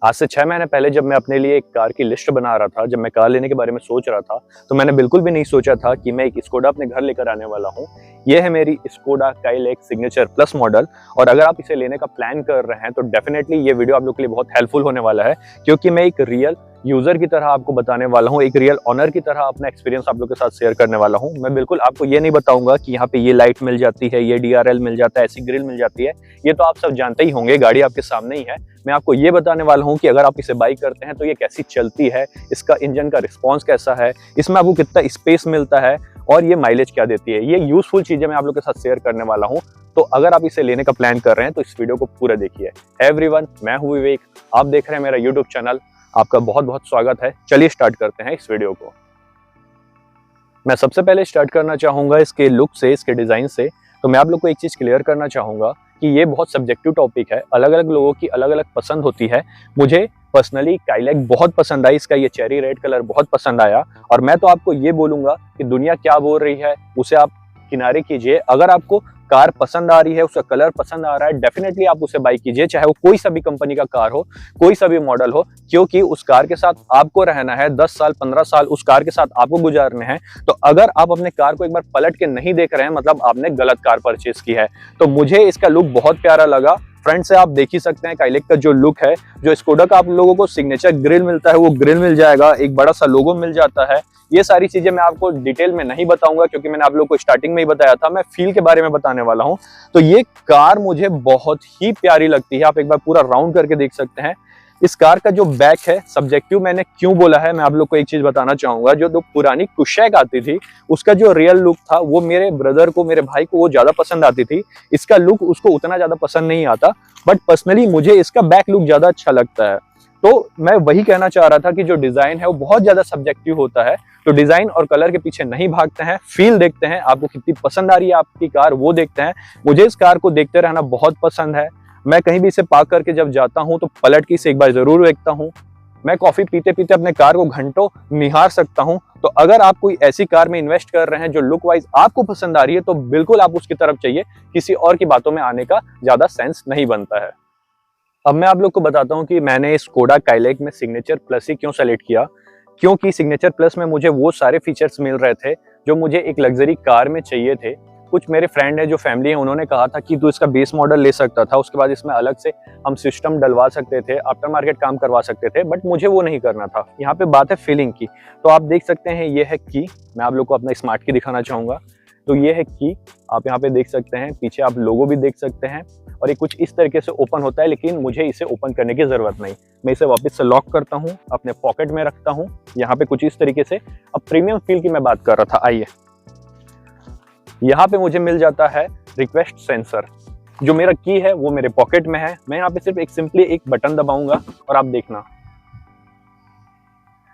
आज से 6 महीने पहले जब मैं अपने लिए एक कार की लिस्ट बना रहा था, जब मैं कार लेने के बारे में सोच रहा था, तो मैंने बिल्कुल भी नहीं सोचा था कि मैं एक स्कोडा अपने घर लेकर आने वाला हूँ। ये है मेरी Skoda Kylaq signature plus model. और अगर आप इसे लेने का प्लान कर रहे हैं तो डेफिनेटली ये वीडियो आप लोग के लिए बहुत हेल्पफुल होने वाला है, क्योंकि मैं एक रियल यूजर की तरह आपको बताने वाला हूँ, एक रियल ऑनर की तरह अपना एक्सपीरियंस आप लोग के साथ शेयर करने वाला हूँ। मैं बिल्कुल आपको ये नहीं बताऊंगा कि यहाँ पे ये लाइट मिल जाती है, ये DRL मिल जाता है, ऐसी ग्रिल मिल जाती है। ये तो आप सब जानते ही होंगे, गाड़ी आपके सामने ही है। मैं आपको ये बताने वाला हूँ कि अगर आप इसे बाई करते हैं तो ये कैसी चलती है, इसका इंजन का रिस्पॉन्स कैसा है, इसमें आपको कितना स्पेस मिलता है और ये माइलेज क्या देती है। ये यूजफुल चीजें मैं आप लोग के साथ शेयर करने वाला हूँ। तो अगर आप इसे लेने का प्लान कर रहे हैं तो इस वीडियो को पूरा देखिए। एवरीवन, मैं हूँ विवेक, आप देख रहे हैं मेरा यूट्यूब चैनल। आपका बहुत बहुत स्वागत है। चलिए स्टार्ट करते हैं इस वीडियो को। मैं सबसे पहले स्टार्ट करना चाहूंगा इसके लुक से, इसके डिजाइन से। तो मैं आप लोग को एक चीज क्लियर करना चाहूंगा कि ये बहुत सब्जेक्टिव टॉपिक है, अलग अलग लोगों की अलग अलग पसंद होती है। मुझे पर्सनली काइलैक बहुत पसंद आई, इसका ये चेरी रेड कलर बहुत पसंद आया। और मैं तो आपको ये बोलूंगा कि दुनिया क्या बोल रही है उसे आप किनारे कीजिए। अगर आपको कार पसंद आ रही है, उसका कलर पसंद आ रहा है, डेफिनेटली आप उसे बाई कीजिए, चाहे वो कोई सा भी कंपनी का कार हो, कोई सा भी मॉडल हो, क्योंकि उस कार के साथ आपको रहना है। 10 साल 15 साल उस कार के साथ आपको गुजारने हैं। तो अगर आप अपने कार को एक बार पलट के नहीं देख रहे हैं, मतलब आपने गलत कार परचेज की है। तो मुझे इसका लुक बहुत प्यारा लगा। फ्रंट से आप देख ही सकते हैं काइलैक का जो लुक है, जो स्कोडा का आप लोगों को सिग्नेचर ग्रिल मिलता है वो ग्रिल मिल जाएगा, एक बड़ा सा लोगो मिल जाता है। ये सारी चीजें मैं आपको डिटेल में नहीं बताऊंगा, क्योंकि मैंने आप लोगों को स्टार्टिंग में ही बताया था, मैं फील के बारे में बताने वाला हूं। तो ये कार मुझे बहुत ही प्यारी लगती है। आप एक बार पूरा राउंड करके देख सकते हैं। इस कार का जो बैक है, सब्जेक्टिव मैंने क्यों बोला है, मैं आप लोग को एक चीज बताना चाहूंगा। जो पुरानी कुशैक आती थी, उसका जो रियल लुक था वो मेरे ब्रदर को, मेरे भाई को वो ज्यादा पसंद आती थी। इसका लुक उसको उतना ज्यादा पसंद नहीं आता, बट पर्सनली मुझे इसका बैक लुक ज्यादा अच्छा लगता है। तो मैं वही कहना चाह रहा था कि जो डिजाइन है वो बहुत ज्यादा सब्जेक्टिव होता है। तो डिजाइन और कलर के पीछे नहीं भागते हैं, फील देखते हैं, आपको कितनी पसंद आ रही है आपकी कार वो देखते हैं। मुझे इस कार को देखते रहना बहुत पसंद है। मैं कहीं भी इसे पार्क करके जब जाता हूं तो पलट के इसे एक बार जरूर देखता हूं। मैं कॉफी पीते पीते अपने कार को घंटों निहार सकता हूं। तो अगर आप कोई ऐसी कार में इन्वेस्ट कर रहे हैं जो लुक वाइज आपको पसंद आ रही है, तो बिल्कुल आप उसकी तरफ चाहिए। किसी और की बातों में आने का ज्यादा सेंस नहीं बनता है। अब मैं आप लोग को बताता हूं कि मैंने स्कोडा काइलैक में सिग्नेचर प्लस ही क्यों सेलेक्ट किया। क्योंकि सिग्नेचर प्लस में मुझे वो सारे फीचर्स मिल रहे थे जो मुझे एक लग्जरी कार में चाहिए थे। कुछ मेरे फ्रेंड है जो फैमिली है, उन्होंने कहा था कि तू इसका बेस मॉडल ले सकता था, उसके बाद इसमें अलग से हम सिस्टम डलवा सकते थे, आफ्टर मार्केट काम करवा सकते थे, बट मुझे वो नहीं करना था। यहाँ पे बात है फीलिंग की। तो आप देख सकते हैं ये है की। मैं आप लोग को अपना स्मार्ट की दिखाना चाहूंगा। तो ये है की, आप यहाँ पे देख सकते हैं, पीछे आप लोगो भी देख सकते हैं। और ये कुछ इस तरीके से ओपन होता है, लेकिन मुझे इसे ओपन करने की जरूरत नहीं। मैं इसे वापस से लॉक करता हूँ, अपने पॉकेट में रखता हूँ। यहाँ पे कुछ इस तरीके से। अब प्रीमियम फील की मैं बात कर रहा था, आइए। यहाँ पे मुझे मिल जाता है रिक्वेस्ट सेंसर। जो मेरा की है वो मेरे पॉकेट में है। मैं यहाँ पे सिर्फ सिंपली एक बटन दबाऊंगा और आप देखना,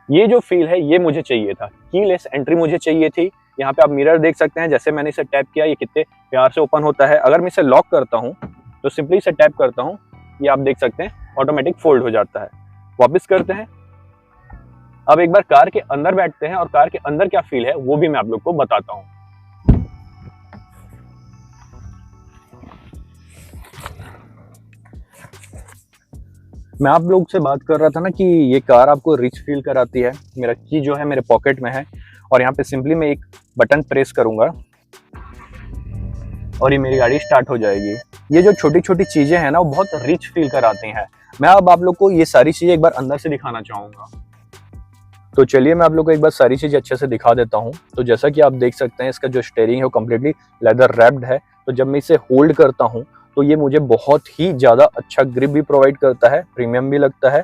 ये जो फील है ये मुझे चाहिए था। कीलेस एंट्री मुझे चाहिए थी। यहाँ पे आप मिरर देख सकते हैं, जैसे मैंने इसे टैप किया ये कितने प्यार से ओपन होता है। अगर मैं इसे लॉक करता हूँ तो सिंपली इसे टैप करता हूँ, ये आप देख सकते हैं ऑटोमेटिक फोल्ड हो जाता है। वापस करते हैं। अब एक बार कार के अंदर बैठते हैं और कार के अंदर क्या फील है वो भी मैं आप लोग को बताता हूँ। मैं आप लोग से बात कर रहा था ना कि ये कार आपको रिच फील कराती है। मेरा की जो है मेरे पॉकेट में है और यहाँ पे सिंपली मैं एक बटन प्रेस करूंगा और ये मेरी गाड़ी स्टार्ट हो जाएगी। ये जो छोटी छोटी चीजें हैं ना वो बहुत रिच फील कराती हैं। मैं अब आप लोग को ये सारी चीजें एक बार अंदर से दिखाना चाहूंगा। तो चलिए मैं आप लोग को एक बार सारी चीजें अच्छे से दिखा देता हूँ। तो जैसा कि आप देख सकते हैं, इसका जो स्टीयरिंग है वो कम्प्लीटली लेदर रैप्ड है। तो जब मैं इसे होल्ड करता हूँ तो ये मुझे बहुत ही ज्यादा अच्छा ग्रिप भी प्रोवाइड करता है, प्रीमियम भी लगता है।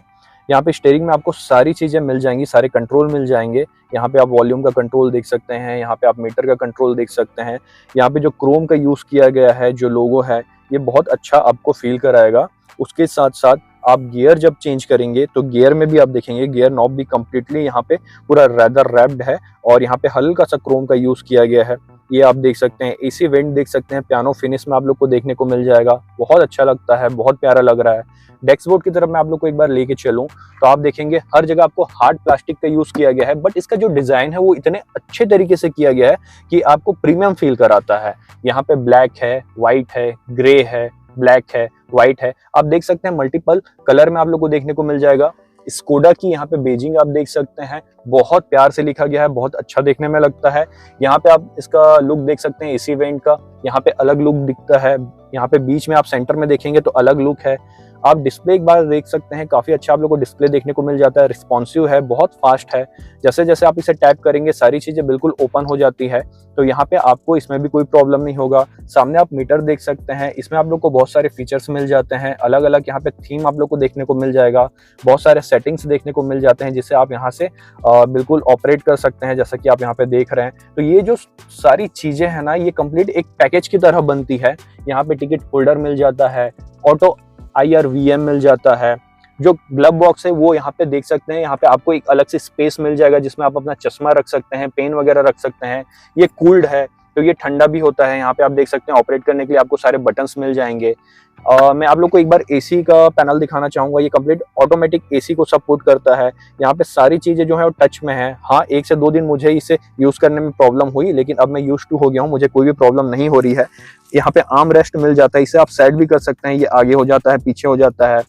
यहाँ पे स्टीयरिंग में आपको सारी चीजें मिल जाएंगी, सारे कंट्रोल मिल जाएंगे। यहाँ पे आप वॉल्यूम का कंट्रोल देख सकते हैं, यहाँ पे आप मीटर का कंट्रोल देख सकते हैं। यहाँ पे जो क्रोम का यूज किया गया है, जो लोगो है, ये बहुत अच्छा आपको फील कराएगा। उसके साथ साथ आप गियर जब चेंज करेंगे तो गियर में भी आप देखेंगे गियर नॉब भी कम्प्लीटली यहाँ पे पूरा रेदर रैप्ड है और यहाँ पे हल्का सा क्रोम का यूज किया गया है। ये आप देख सकते हैं। एसी वेंट देख सकते हैं, पियानो फिनिश में आप लोग को देखने को मिल जाएगा। बहुत अच्छा लगता है, बहुत प्यारा लग रहा है। डैशबोर्ड की तरफ मैं आप लोग को एक बार लेके चलूं तो आप देखेंगे हर जगह आपको हार्ड प्लास्टिक का यूज किया गया है, बट इसका जो डिजाइन है वो इतने अच्छे तरीके से किया गया है कि आपको प्रीमियम फील कराता है। यहाँ पे ब्लैक है, व्हाइट है, ग्रे है, ब्लैक है, व्हाइट है, आप देख सकते हैं मल्टीपल कलर में आप लोग को देखने को मिल जाएगा। स्कोडा की यहाँ पे बेजिंग आप देख सकते हैं, बहुत प्यार से लिखा गया है, बहुत अच्छा देखने में लगता है। यहाँ पे आप इसका लुक देख सकते हैं एसी वेंट का, यहाँ पे अलग लुक दिखता है। यहाँ पे बीच में आप सेंटर में देखेंगे तो अलग लुक है। आप डिस्प्ले एक बार देख सकते हैं, काफी अच्छा आप लोग को डिस्प्ले देखने को मिल जाता है, रिस्पॉन्सिव है, बहुत फास्ट है। जैसे जैसे आप इसे टैप करेंगे सारी चीजें बिल्कुल ओपन हो जाती है, तो यहाँ पे आपको इसमें भी कोई प्रॉब्लम नहीं होगा। सामने आप मीटर देख सकते हैं, इसमें आप लोग को बहुत सारे फीचर्स मिल जाते हैं, अलग अलग यहाँ पे थीम आप लोग को देखने को मिल जाएगा, बहुत सारे सेटिंग्स देखने को मिल जाते हैं जिससे आप यहाँ से बिल्कुल ऑपरेट कर सकते हैं, जैसा कि आप यहाँ पे देख रहे हैं। तो ये जो सारी चीजें हैं ना, ये कंप्लीट एक पैकेज की तरह बनती है। यहाँ पे टिकट होल्डर मिल जाता है, ऑटो IRVM मिल जाता है, जो ग्लव बॉक्स है वो यहाँ पे देख सकते हैं। यहाँ पे आपको एक अलग से स्पेस मिल जाएगा जिसमें आप अपना चश्मा रख सकते हैं, पेन वगैरह रख सकते हैं। ये कूल्ड है तो ये ठंडा भी होता है। यहाँ पे आप देख सकते हैं ऑपरेट करने के लिए आपको सारे बटन्स मिल जाएंगे। मैं आप लोग को एक बार एसी का पैनल दिखाना चाहूंगा। ये कंप्लीट ऑटोमेटिक एसी को सपोर्ट करता है। यहाँ पे सारी चीजें जो है वो टच में है। हाँ, 1 से 2 दिन मुझे इसे यूज करने में प्रॉब्लम हुई, लेकिन अब मैं यूज टू हो गया हूँ, मुझे कोई भी प्रॉब्लम नहीं हो रही है। यहाँ पे आर्म रेस्ट मिल जाता है, इसे आप साइड भी कर सकते हैं, ये आगे हो जाता है, पीछे हो जाता है।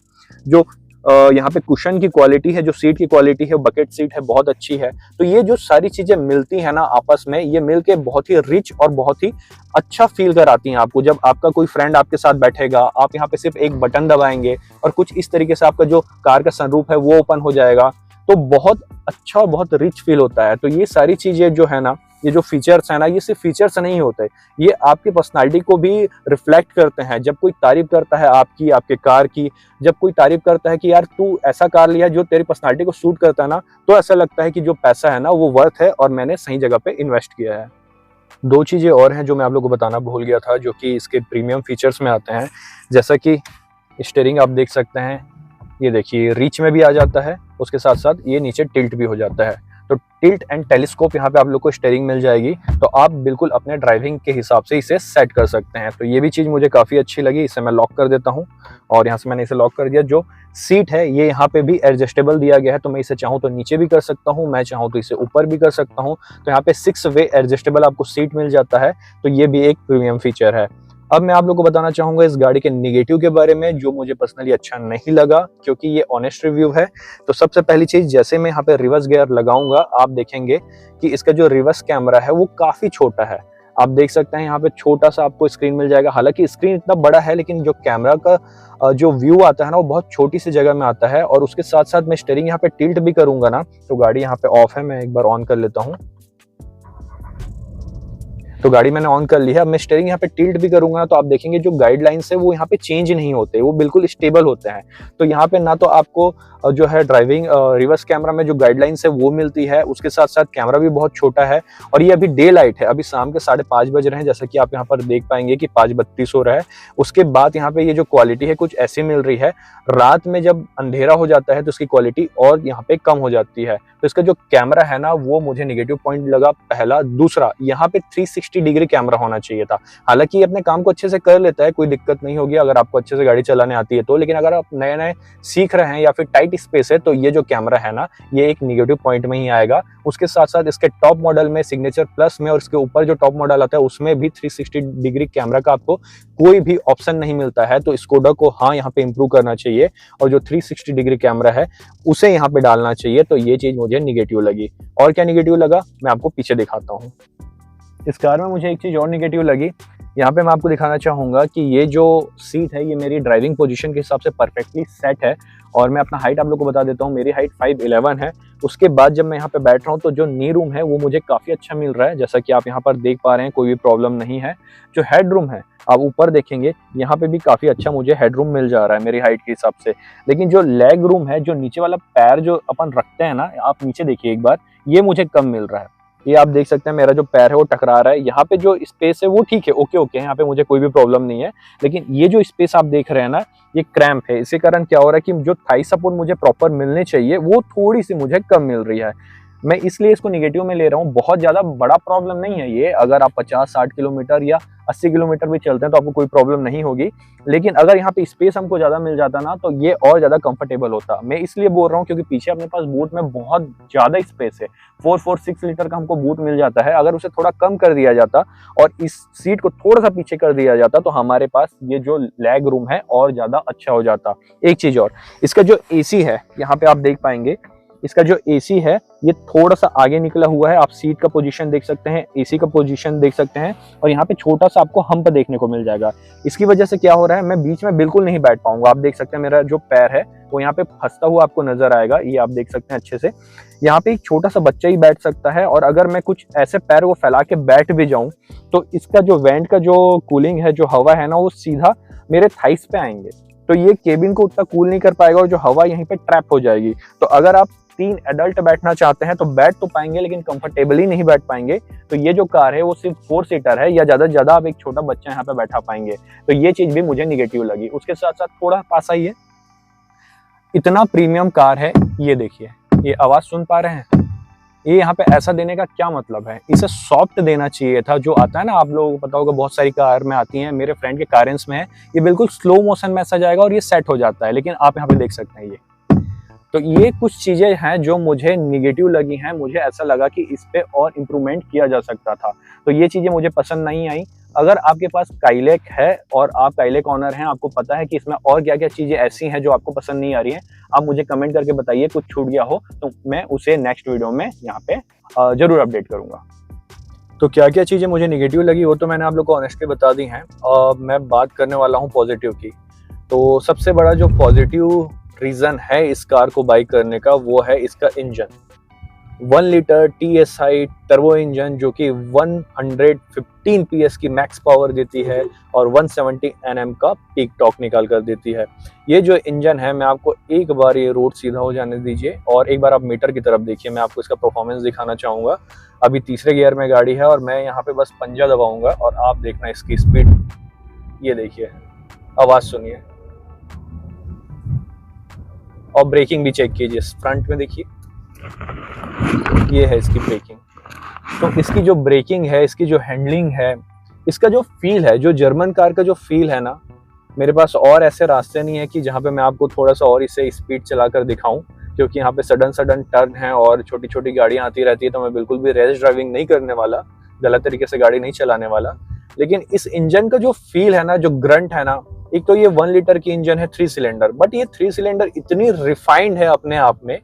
जो यहाँ पे कुशन की क्वालिटी है, जो सीट की क्वालिटी है, बकेट सीट है, बहुत अच्छी है। तो ये जो सारी चीजें मिलती है ना आपस में, ये मिलके बहुत ही रिच और बहुत ही अच्छा फील कराती हैं आपको। जब आपका कोई फ्रेंड आपके साथ बैठेगा, आप यहाँ पे सिर्फ एक बटन दबाएंगे और कुछ इस तरीके से आपका जो कार का सनरूफ है वो ओपन हो जाएगा, तो बहुत अच्छा और बहुत रिच फील होता है। तो ये सारी चीजें जो है ना, ये जो फीचर्स है ना, ये सिर्फ फीचर्स नहीं होते, ये आपकी पर्सनालिटी को भी रिफ्लेक्ट करते हैं। जब कोई तारीफ करता है आपकी, आपके कार की, जब कोई तारीफ करता है कि यार तू ऐसा कार लिया जो तेरी पर्सनालिटी को सूट करता है ना, तो ऐसा लगता है कि जो पैसा है ना वो वर्थ है और मैंने सही जगह पे इन्वेस्ट किया है। 2 चीजें और हैं जो मैं आप लोगों को बताना भूल गया था, जो कि इसके प्रीमियम फीचर्स में आते हैं। जैसा कि स्टीयरिंग आप देख सकते हैं, ये देखिए रीच में भी आ जाता है, उसके साथ साथ ये नीचे टिल्ट भी हो जाता है। तो टिल्ट एंड टेलीस्कोप यहाँ पे आप लोग को स्टीयरिंग मिल जाएगी, तो आप बिल्कुल अपने ड्राइविंग के हिसाब से इसे सेट कर सकते हैं। तो ये भी चीज़ मुझे काफ़ी अच्छी लगी। इसे मैं लॉक कर देता हूँ और यहाँ से मैंने इसे लॉक कर दिया। जो सीट है ये यहाँ पे भी एडजस्टेबल दिया गया है, तो मैं इसे चाहूँ तो नीचे भी कर सकता हूँ, मैं चाहूँ तो इसे ऊपर भी कर सकता हूँ। तो यहाँ पे 6 वे एडजस्टेबल आपको सीट मिल जाता है, तो ये भी एक प्रीमियम फीचर है। अब मैं आप लोग को बताना चाहूंगा इस गाड़ी के निगेटिव के बारे में, जो मुझे पर्सनली अच्छा नहीं लगा, क्योंकि ये ऑनेस्ट रिव्यू है। तो सबसे पहली चीज, जैसे मैं यहाँ पे रिवर्स गियर लगाऊंगा, आप देखेंगे कि इसका जो रिवर्स कैमरा है वो काफी छोटा है। आप देख सकते हैं यहाँ पे छोटा सा आपको स्क्रीन मिल जाएगा। हालांकि स्क्रीन इतना बड़ा है, लेकिन जो कैमरा का जो व्यू आता है ना, वो बहुत छोटी सी जगह में आता है। और उसके साथ साथ मैं स्टीयरिंग यहाँ पे टिल्ट भी करूंगा ना, तो गाड़ी यहाँ पे ऑफ है, मैं एक बार ऑन कर लेता हूँ। तो गाड़ी मैंने ऑन कर ली है। अब मैं स्टीयरिंग यहाँ पे टिल्ट भी करूंगा, तो आप देखेंगे जो गाइडलाइंस है वो यहाँ पे चेंज नहीं होते, वो बिल्कुल स्टेबल होते हैं। तो यहाँ पे ना तो आपको जो है ड्राइविंग रिवर्स कैमरा में जो गाइडलाइंस है वो मिलती है, उसके साथ साथ कैमरा भी बहुत छोटा है। और ये अभी डे लाइट है, अभी शाम के 5:30 बज रहे हैं, जैसा कि आप यहाँ पर देख पाएंगे कि 5:32 हो रहा है। उसके बाद यहाँ पे ये जो क्वालिटी है कुछ ऐसी मिल रही है। रात में जब अंधेरा हो जाता है तो इसकी क्वालिटी और यहाँ पे कम हो जाती है। तो इसका जो कैमरा है ना, वो मुझे नेगेटिव पॉइंट लगा पहला। दूसरा, यहाँ पे 360 डिग्री कैमरा होना चाहिए था। हालांकि ये अपने काम को अच्छे से कर लेता है, कोई दिक्कत नहीं होगी अगर आपको अच्छे से गाड़ी चलाने आती है तो। लेकिन अगर आप नए नए सीख रहे हैं या फिर टाइट स्पेस है, तो ये जो कैमरा है ना, ये एक नेगेटिव पॉइंट में ही आएगा। उसके साथ साथ इसके टॉप मॉडल में, सिग्नेचर प्लस में और इसके ऊपर जो टॉप मॉडल आता है उसमें भी 360 डिग्री कैमरा का आपको कोई भी ऑप्शन नहीं मिलता है। तो स्कोडा को हाँ यहाँ पे इंप्रूव करना चाहिए और जो 360 डिग्री कैमरा है उसे यहाँ पे डालना चाहिए। तो ये चीज मुझे निगेटिव लगी। और क्या निगेटिव लगा मैं आपको पीछे दिखाता हूँ। इस कार में मुझे एक चीज और निगेटिव लगी। यहाँ पे मैं आपको दिखाना चाहूंगा कि ये जो सीट है ये मेरी ड्राइविंग पोजीशन के हिसाब से परफेक्टली सेट है। और मैं अपना हाइट आप लोग को बता देता हूँ, मेरी हाइट 5'11" है। उसके बाद जब मैं यहाँ पे बैठ रहा हूँ तो जो नी रूम है वो मुझे काफी अच्छा मिल रहा है, जैसा कि आप यहाँ पर देख पा रहे हैं, कोई भी प्रॉब्लम नहीं है। जो हेड रूम है आप ऊपर देखेंगे, यहाँ पे भी काफी अच्छा मुझे हेड रूम मिल जा रहा है मेरी हाइट के हिसाब से। लेकिन जो लेग रूम है, जो नीचे वाला पैर जो अपन रखते हैं ना, आप नीचे देखिए एक बार, ये मुझे कम मिल रहा है। ये आप देख सकते हैं मेरा जो पैर है वो टकरा रहा है। यहाँ पे जो स्पेस है वो ठीक है, ओके है, यहाँ पे मुझे कोई भी प्रॉब्लम नहीं है। लेकिन ये जो स्पेस आप देख रहे हैं ना, ये क्रैम्प है। इसके कारण क्या हो रहा है कि जो थाई सपोर्ट मुझे प्रॉपर मिलने चाहिए वो थोड़ी सी मुझे कम मिल रही है। मैं इसलिए इसको निगेटिव में ले रहा हूँ। बहुत ज़्यादा बड़ा प्रॉब्लम नहीं है ये, अगर आप 50-60 किलोमीटर या 80 किलोमीटर भी चलते हैं तो आपको कोई प्रॉब्लम नहीं होगी। लेकिन अगर यहाँ पे स्पेस हमको ज़्यादा मिल जाता ना तो ये और ज़्यादा कंफर्टेबल होता। मैं इसलिए बोल रहा हूँ क्योंकि पीछे अपने पास बूट में बहुत ज़्यादा स्पेस है, 4-6 लीटर का हमको बूट मिल जाता है। अगर उसे थोड़ा कम कर दिया जाता और इस सीट को थोड़ा सा पीछे कर दिया जाता तो हमारे पास ये जो लेग रूम है और ज़्यादा अच्छा हो जाता। एक चीज़ और, इसका जो एसी है यहाँ पे आप देख पाएंगे, इसका जो एसी है ये थोड़ा सा आगे निकला हुआ है। आप सीट का पोजीशन देख सकते हैं, एसी का पोजीशन देख सकते हैं और यहाँ पे छोटा सा आपको हम्प देखने को मिल जाएगा। इसकी वजह से क्या हो रहा है, मैं बीच में बिल्कुल नहीं बैठ पाऊंगा। आप देख सकते हैं मेरा जो पैर है वो यहाँ पे फंसता हुआ आपको नजर आएगा, ये आप देख सकते हैं अच्छे से। यहाँ पे एक छोटा सा बच्चा ही बैठ सकता है और अगर मैं कुछ ऐसे पैर को फैला के बैठ भी जाऊं तो इसका जो वेंट का जो कूलिंग है, जो हवा है ना, वो सीधा मेरे थाइस पे आएंगे, तो ये केबिन को उतना कूल नहीं कर पाएगा और जो हवा यहीं पे ट्रैप हो जाएगी। तो अगर आप 3 एडल्ट बैठना चाहते हैं तो बैठ तो पाएंगे लेकिन कंफर्टेबली नहीं बैठ पाएंगे। तो ये जो कार है वो सिर्फ 4 सीटर है, या ज्यादा से ज्यादा आप एक छोटा बच्चा यहाँ पे बैठा पाएंगे। तो ये चीज भी मुझे निगेटिव लगी। उसके साथ साथ थोड़ा पास आइए, इतना प्रीमियम कार है, ये देखिए, ये आवाज सुन पा रहे हैं? ये यहाँ पे ऐसा देने का क्या मतलब है? इसे सॉफ्ट देना चाहिए था। जो आता है ना, आप लोगों को पता होगा बहुत सारी कार में आती हैं, मेरे फ्रेंड के कारेंस में है, ये बिल्कुल स्लो मोशन में ऐसा जाएगा और ये सेट हो जाता है। लेकिन आप यहाँ पे देख सकते हैं ये, तो ये कुछ चीजें हैं जो मुझे निगेटिव लगी हैं। मुझे ऐसा लगा कि इस पे और इम्प्रूवमेंट किया जा सकता था, तो ये चीजें मुझे पसंद नहीं आई। अगर आपके पास काइलैक है और आप काइलैक ऑनर हैं, आपको पता है कि इसमें और क्या क्या चीजें ऐसी हैं जो आपको पसंद नहीं आ रही हैं, आप मुझे कमेंट करके बताइए। कुछ छूट गया हो तो मैं उसे नेक्स्ट वीडियो में यहाँ पे जरूर अपडेट करूंगा। तो क्या क्या चीजें मुझे निगेटिव लगी वो तो मैंने आप लोग को ऑनेस्टली बता दी हैं। मैं बात करने वाला हूँ पॉजिटिव की। तो सबसे बड़ा जो पॉजिटिव रीजन है इस कार को बाई करने का वो है इसका engine. 1 litre TSI turbo engine जो कि 115 PS की मैक्स पावर देती है और 170 Nm का पीक टॉर्क निकाल कर देती है। ये जो इंजन है, मैं आपको एक बार ये रोड सीधा हो जाने दीजिए और एक बार आप मीटर की तरफ देखिए। मैं आपको इसका परफॉर्मेंस दिखाना चाहूँगा। अभी तीसरे गियर में गाड़ी है और मैं यहाँ पे बस पंजा दबाऊंगा और आप देखना इसकी स्पीड। ये देखिए, आवाज़ सुनिए और ब्रेकिंग भी चेक कीजिए। फ्रंट में देखिए, ये है इसकी ब्रेकिंग। तो इसकी जो ब्रेकिंग है, इसकी जो हैंडलिंग है, इसका जो फील है, जो जर्मन कार का जो फील है ना, मेरे पास और ऐसे रास्ते नहीं है कि जहाँ पे मैं आपको थोड़ा सा और इसे स्पीड चलाकर दिखाऊं, क्योंकि यहाँ पे सडन टर्न है और छोटी छोटी गाड़ियाँ आती रहती है। तो मैं बिल्कुल भी रैश ड्राइविंग नहीं करने वाला, गलत तरीके से गाड़ी नहीं चलाने वाला। लेकिन इस इंजन का जो फील है ना, जो ग्रंट है ना, एक तो ये 1 लीटर की इंजन है 3 सिलेंडर, बट ये 3 सिलेंडर इतनी रिफाइंड है अपने आप में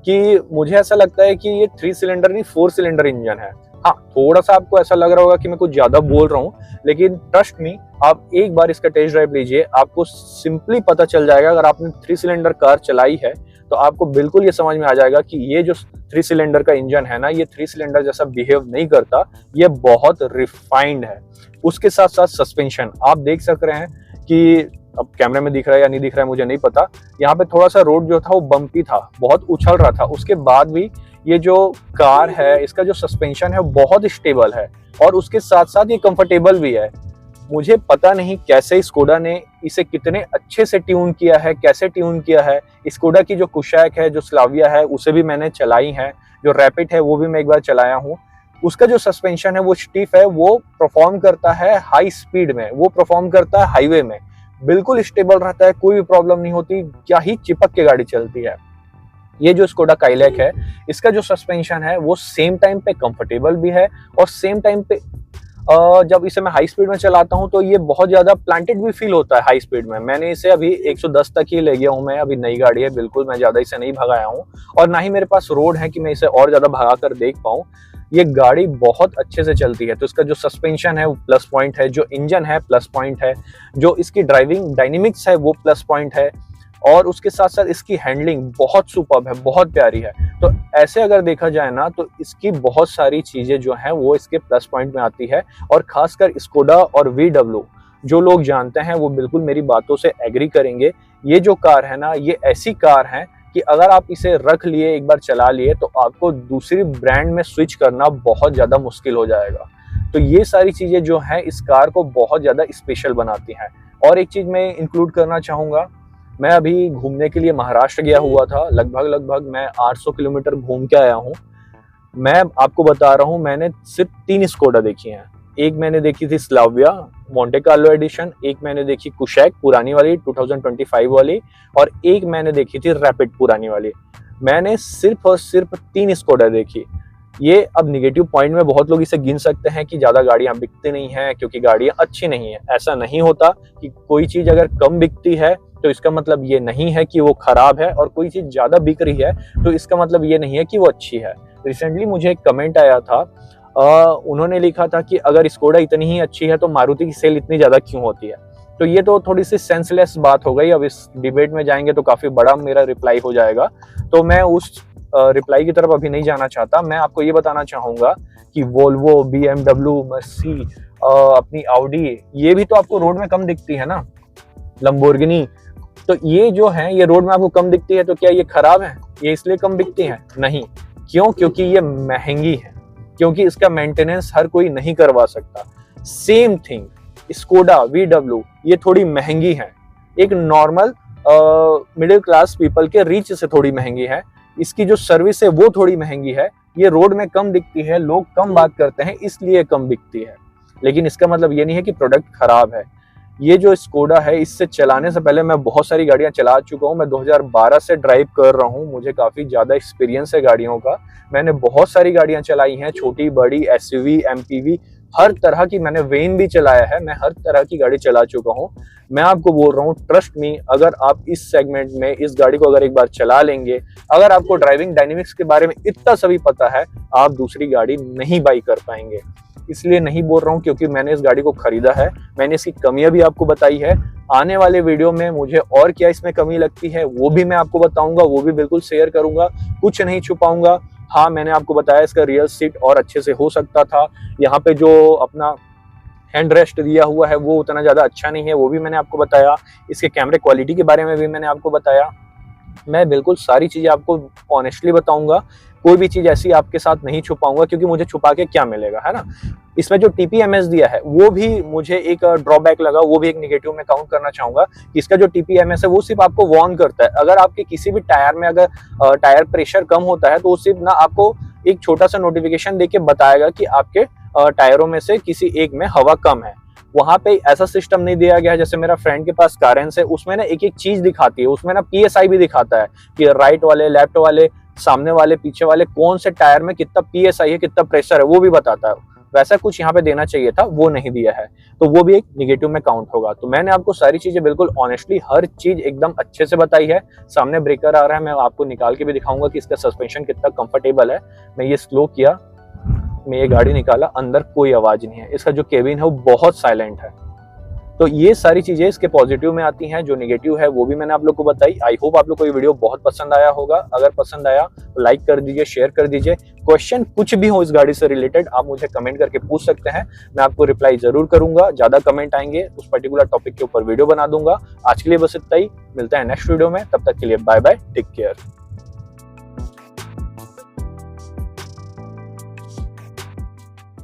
कि मुझे ऐसा लगता है कि ये 3 सिलेंडर नहीं 4 सिलेंडर इंजन है। हाँ, थोड़ा सा आपको ऐसा लग रहा होगा कि मैं कुछ ज्यादा बोल रहा हूँ, लेकिन ट्रस्ट मी, आप एक बार इसका टेस्ट ड्राइव लीजिए, आपको सिंपली पता चल जाएगा। अगर आपने 3 सिलेंडर कार चलाई है तो आपको बिल्कुल ये समझ में आ जाएगा कि ये जो 3 सिलेंडर का इंजन है ना, ये 3 सिलेंडर जैसा बिहेव नहीं करता, ये बहुत रिफाइंड है। उसके साथ साथ सस्पेंशन आप देख सक रहे हैं कि अब कैमरे में दिख रहा है या नहीं दिख रहा है मुझे नहीं पता, यहाँ पे थोड़ा सा रोड जो था वो बम्पी था, बहुत उछल रहा था। उसके बाद भी ये जो कार है, इसका जो सस्पेंशन है वो बहुत स्टेबल है और उसके साथ साथ ये कंफर्टेबल भी है। मुझे पता नहीं कैसे स्कोडा ने इसे कितने अच्छे से ट्यून किया है, कैसे ट्यून किया है। स्कोडा की जो कुशैक है, जो स्लाविया है, उसे भी मैंने चलाई है। जो रैपिड है वो भी मैं एक बार चलाया हूँ। उसका जो सस्पेंशन है वो स्टीफ है, वो परफॉर्म करता है हाई स्पीड में, वो परफॉर्म करता है हाईवे में, बिल्कुल स्टेबल रहता है, कोई भी प्रॉब्लम नहीं होती, क्या ही चिपक के गाड़ी चलती है। ये जो स्कोडा काइलैक है, इसका जो सस्पेंशन है वो सेम टाइम पे कंफर्टेबल भी है और सेम टाइम पे जब इसे मैं हाई स्पीड में चलाता हूँ तो ये बहुत ज्यादा प्लांटेड भी फील होता है हाई स्पीड में। मैंने इसे अभी 110 तक ही ले गया हूँ मैं, अभी नई गाड़ी है, बिल्कुल मैं ज्यादा इसे नहीं भगाया हूँ और ना ही मेरे पास रोड है कि मैं इसे और ज्यादा भगा कर देख पाऊँ। ये गाड़ी बहुत अच्छे से चलती है। तो इसका जो सस्पेंशन है वो प्लस पॉइंट है, जो इंजन है प्लस पॉइंट है, जो इसकी ड्राइविंग डायनेमिक्स है वो प्लस पॉइंट है और उसके साथ साथ इसकी हैंडलिंग बहुत सुपर्ब है, बहुत प्यारी है। तो ऐसे अगर देखा जाए ना तो इसकी बहुत सारी चीजें जो हैं वो इसके प्लस पॉइंट में आती है और खासकर स्कोडा और VW जो लोग जानते हैं वो बिल्कुल मेरी बातों से एग्री करेंगे। ये जो कार है ना, ये ऐसी कार है कि अगर आप इसे रख लिए, एक बार चला लिए, तो आपको दूसरी ब्रांड में स्विच करना बहुत ज़्यादा मुश्किल हो जाएगा। तो ये सारी चीज़ें जो हैं इस कार को बहुत ज़्यादा स्पेशल बनाती हैं। और एक चीज़ मैं इंक्लूड करना चाहूँगा, मैं अभी घूमने के लिए महाराष्ट्र गया हुआ था, लगभग मैं 800 किलोमीटर घूम के आया हूँ। मैं आपको बता रहा हूँ, मैंने सिर्फ 3 स्कोडा देखी हैं। एक मैंने देखी थी स्लाविया मोंटे कार्लो एडिशन, एक मैंने देखी कुशैक पुरानी वाली 2025 वाली, और एक मैंने देखी थी रैपिड पुरानी वाली। मैंने सिर्फ और सिर्फ 3 स्कोडा देखी। ये अब निगेटिव पॉइंट में बहुत लोग इसे गिन सकते हैं कि ज्यादा गाड़ियां बिकती नहीं हैं क्योंकि गाड़ियां अच्छी नहीं है। ऐसा नहीं होता कि कोई चीज अगर कम बिकती है तो इसका मतलब ये नहीं है कि वो खराब है, और कोई चीज ज्यादा बिक रही है तो इसका मतलब ये नहीं है कि वो अच्छी है। रिसेंटली मुझे एक कमेंट आया था, उन्होंने लिखा था कि अगर स्कोडा इतनी ही अच्छी है तो मारुति की सेल इतनी ज्यादा क्यों होती है। तो ये तो थोड़ी सी सेंसलेस बात हो गई। अब इस डिबेट में जाएंगे तो काफी बड़ा मेरा रिप्लाई हो जाएगा, तो मैं उस रिप्लाई की तरफ अभी नहीं जाना चाहता। मैं आपको ये बताना चाहूंगा कि वोल्वो, BMW, मर्सी, अपनी ऑडी, ये भी तो आपको रोड में कम दिखती है ना, लंबोर्गिनी। तो ये जो है ये रोड में आपको कम दिखती है, तो क्या ये खराब है? ये इसलिए कम दिखती है? नहीं। क्यों? क्योंकि ये महंगी है, क्योंकि इसका मेंटेनेंस हर कोई नहीं करवा सकता। सेम थिंग स्कोडा, VW, ये थोड़ी महंगी है, एक नॉर्मल मिडिल क्लास पीपल के रीच से थोड़ी महंगी है। इसकी जो सर्विस है वो थोड़ी महंगी है। ये रोड में कम दिखती है, लोग कम बात करते हैं इसलिए कम बिकती है, लेकिन इसका मतलब ये नहीं है कि प्रोडक्ट खराब है। ये जो स्कोडा है, इससे चलाने से पहले मैं बहुत सारी गाड़ियां चला चुका हूं। मैं 2012 से ड्राइव कर रहा हूं, मुझे काफी ज्यादा एक्सपीरियंस है गाड़ियों का। मैंने बहुत सारी गाड़ियां चलाई हैं, छोटी बड़ी, SUV, MPV, हर तरह की। मैंने वेन भी चलाया है, मैं हर तरह की गाड़ी चला चुका हूं। मैं आपको बोल रहा हूं, ट्रस्ट मी, अगर आप इस सेगमेंट में इस गाड़ी को अगर एक बार चला लेंगे, अगर आपको ड्राइविंग डायनेमिक्स के बारे में इतना सभी पता है, आप दूसरी गाड़ी नहीं बाई कर पाएंगे। इसलिए नहीं बोल रहा हूँ क्योंकि मैंने इस गाड़ी को खरीदा है, मैंने इसकी कमियां भी आपको बताई है। आने वाले वीडियो में मुझे और क्या इसमें कमी लगती है वो भी मैं आपको बताऊंगा, वो भी बिल्कुल शेयर करूंगा, कुछ नहीं छुपाऊंगा। हाँ, मैंने आपको बताया इसका रियर सीट और अच्छे से हो सकता था। यहाँ पे जो अपना हैंड रेस्ट दिया हुआ है वो उतना ज्यादा अच्छा नहीं है, वो भी मैंने आपको बताया। इसके कैमरे क्वालिटी के बारे में भी मैंने आपको बताया। मैं बिल्कुल सारी चीजें आपको ऑनेस्टली बताऊंगा, कोई भी चीज ऐसी आपके साथ नहीं छुपाऊंगा, क्योंकि मुझे छुपा के क्या मिलेगा, है ना। इसमें जो TPMS दिया है वो भी मुझे एक ड्रॉबैक लगा, वो भी एक निगेटिव में काउंट करना चाहूंगा कि इसका जो TPMS है वो सिर्फ आपको वार्न करता है। अगर आपके किसी भी टायर में अगर टायर प्रेशर कम होता है तो वो सिर्फ ना आपको एक छोटा सा नोटिफिकेशन देके बताएगा कि आपके टायरों में से किसी एक में हवा कम है। वहां पे ऐसा सिस्टम नहीं दिया गया है। जैसे मेरा फ्रेंड के पास कारेंस है, उसमें ना एक एक चीज दिखाती है, उसमें ना PSI भी दिखाता है कि राइट वाले, लेफ्ट वाले, सामने वाले, पीछे वाले, कौन से टायर में कितना PSI है, कितना प्रेशर है, वो भी बताता है। वैसा कुछ यहाँ पे देना चाहिए था, वो नहीं दिया है, तो वो भी एक निगेटिव में काउंट होगा। तो मैंने आपको सारी चीजें बिल्कुल ऑनेस्टली हर चीज एकदम अच्छे से बताई है। सामने ब्रेकर आ रहा है, मैं आपको निकाल के भी दिखाऊंगा कि इसका सस्पेंशन कितना कंफर्टेबल है। मैं ये स्लो किया, मैं ये गाड़ी निकाला, अंदर कोई आवाज नहीं है। इसका जो केबिन है वो बहुत साइलेंट है। तो ये सारी चीजें इसके पॉजिटिव में आती हैं, जो नेगेटिव है वो भी मैंने आप लोग को बताई। आई होप आप लोग को ये वीडियो बहुत पसंद आया होगा। अगर पसंद आया तो लाइक कर दीजिए, शेयर कर दीजिए। क्वेश्चन कुछ भी हो इस गाड़ी से रिलेटेड आप मुझे कमेंट करके पूछ सकते हैं, मैं आपको रिप्लाई जरूर करूंगा। ज्यादा कमेंट आएंगे उस पर्टिकुलर टॉपिक के ऊपर वीडियो बना दूंगा। आज के लिए बस इतना ही, मिलते हैं नेक्स्ट वीडियो में, तब तक के लिए बाय बाय, टेक केयर।